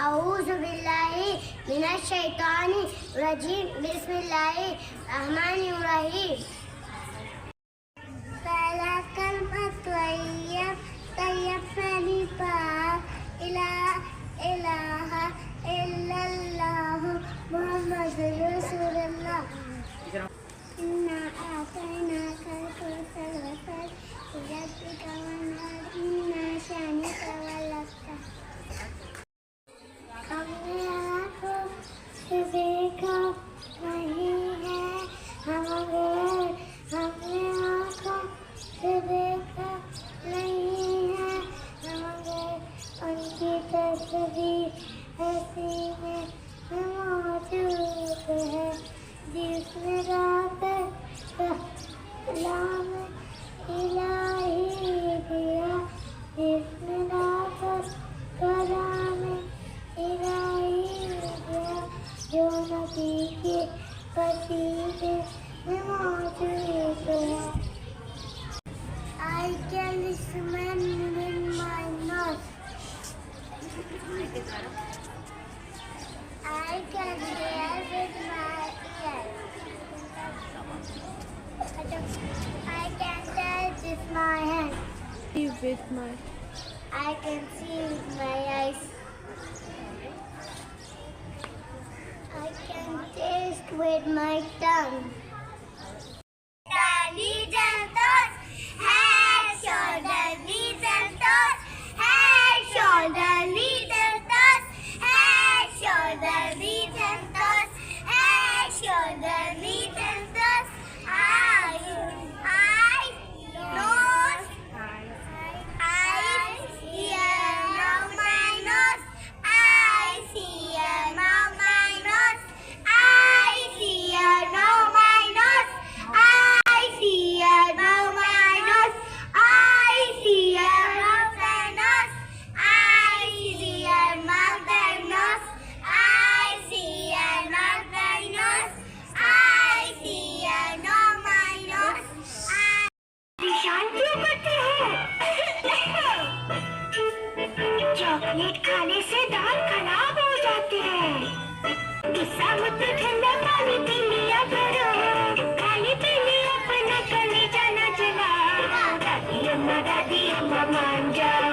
अऊज़ु बिल्लाहि मिनश शैतानि रजीम बिस्मिल्लाहिर रहमानिर रहीम पहला कलमा तय्यब पहली बार इलाहा इल्लल्लाह मुहम्मद रसूलुल्लाह इन्ना आतैनाकल कौसर वसल रब्बिका वन्हार इन्ना शानिका वल अब्तर हमने आँखों से देखा नहीं है हमने आँखों से देखा नहीं है हमने उनकी तस्वीर ऐसी में मौजूद है जिसमें रात कलाम इलाही दिया जिसमें रात कलाम इलाही दिया जो नबी के पसीने में मौजूद है I can smell in my nose. I can hear with my ears. I can touch with my hand. I can see with my eyes. I can taste with my tongue. Knees and toes, head, shoulder, knees and toes, head, shoulder, knees and toes, head, shoulder, knees and toes, head, shoulder, knees and toes, eyes, nose, eyes, ear, mouth, my nose, eyes, ear, mouth, my nose, eyes, ear, mouth, my nose, eyes, ear, mouth, my nose, eyes, ear, mouth, and nose, eyes, ear, mouth, and nose, eyes, ear, mouth, and nose, eyes, ear, mouth, my nose. परेशान क्यों करते हैं? Chocolate खाने से दांत खराब हो जाते हैं। गुस्सा मत ठंडा पानी पी लिया करो। खाली पीने अपना कलेजा न जला। दादी अम्मा मान जा।